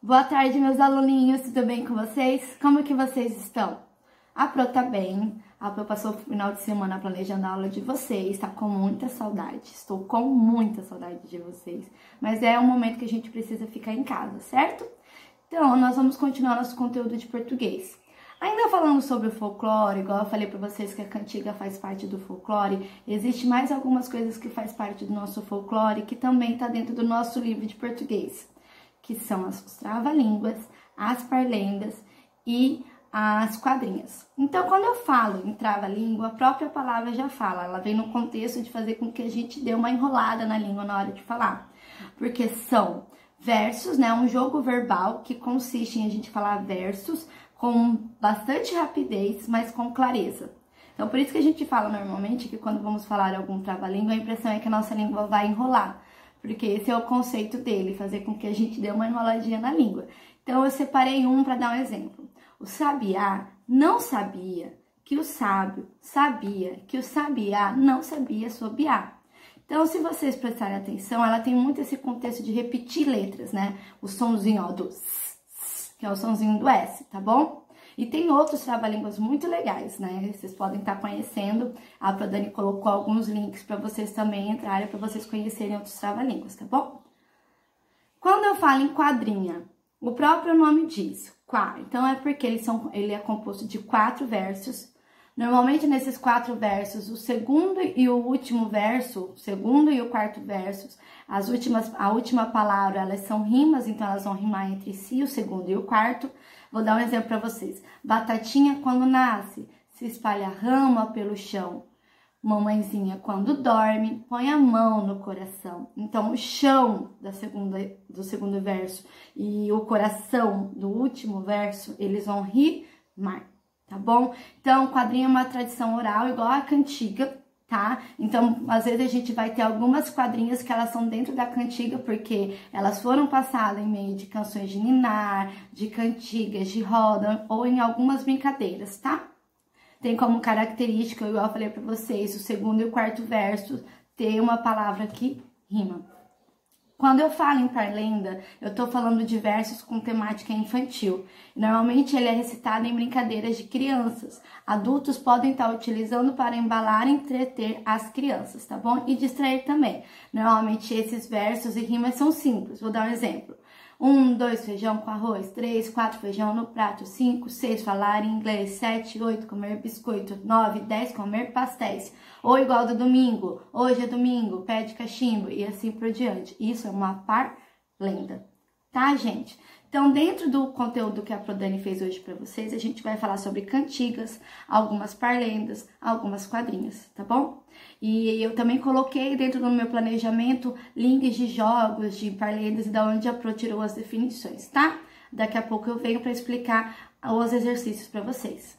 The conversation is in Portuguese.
Boa tarde, meus aluninhos, tudo bem com vocês? Como que vocês estão? A Pro tá bem, a Pro passou o final de semana planejando a aula de vocês, tá com muita saudade, estou com muita saudade de vocês, mas é um momento que a gente precisa ficar em casa, certo? Então, nós vamos continuar nosso conteúdo de português. Ainda falando sobre o folclore, igual eu falei para vocês que a cantiga faz parte do folclore, existe mais algumas coisas que faz parte do nosso folclore que também tá dentro do nosso livro de português, que são os trava-línguas, as parlendas e as quadrinhas. Então, quando eu falo em trava-língua, a própria palavra já fala, ela vem no contexto de fazer com que a gente dê uma enrolada na língua na hora de falar, porque são versos, né, um jogo verbal que consiste em a gente falar versos com bastante rapidez, mas com clareza. Então, por isso que a gente fala normalmente que quando vamos falar algum trava-língua, a impressão é que a nossa língua vai enrolar, porque esse é o conceito dele, fazer com que a gente dê uma enroladinha na língua. Então, eu separei um para dar um exemplo. O sabiá não sabia que o sábio sabia que o sabiá não sabia sobiar. Então, se vocês prestarem atenção, ela tem muito esse contexto de repetir letras, né? O sonzinho, ó, do s, que é o sonzinho do S, tá bom? E tem outros trava-línguas muito legais, né? Vocês podem estar conhecendo. A Dani colocou alguns links para vocês também entrarem, para vocês conhecerem outros trava-línguas, tá bom? Quando eu falo em quadrinha, o próprio nome diz, quá. Então, é porque ele é composto de 4 versos. Normalmente, nesses 4 versos, o segundo e o último verso, o segundo e o quarto versos, a última palavra, elas são rimas, então elas vão rimar entre si, o segundo e o quarto. Vou dar um exemplo para vocês. Batatinha, quando nasce, se espalha rama pelo chão. Mamãezinha, quando dorme, põe a mão no coração. Então, o chão do segundo verso e o coração do último verso, eles vão rimar, tá bom? Então, o quadrinho é uma tradição oral, igual a cantiga, tá? Então, às vezes a gente vai ter algumas quadrinhas que elas são dentro da cantiga, porque elas foram passadas em meio de canções de ninar, de cantigas, de roda, ou em algumas brincadeiras, tá? Tem como característica, igual eu falei pra vocês, o segundo e o quarto verso ter uma palavra que rima. Quando eu falo em parlenda, eu tô falando de versos com temática infantil. Normalmente ele é recitado em brincadeiras de crianças. Adultos podem estar utilizando para embalar e entreter as crianças, tá bom? E distrair também. Normalmente esses versos e rimas são simples. Vou dar um exemplo. 1, 2, feijão com arroz. 3, 4, feijão no prato. 5, 6, falar em inglês. 7, 8, comer biscoito. 9, 10, comer pastéis. Ou igual do domingo. Hoje é domingo, pede cachimbo. E assim por diante. Isso é uma parlenda. Tá, gente? Então, dentro do conteúdo que a Prodani fez hoje para vocês, a gente vai falar sobre cantigas, algumas parlendas, algumas quadrinhas, tá bom? E eu também coloquei dentro do meu planejamento links de jogos, de parlendas e da onde a Pro tirou as definições, tá? Daqui a pouco eu venho para explicar os exercícios para vocês.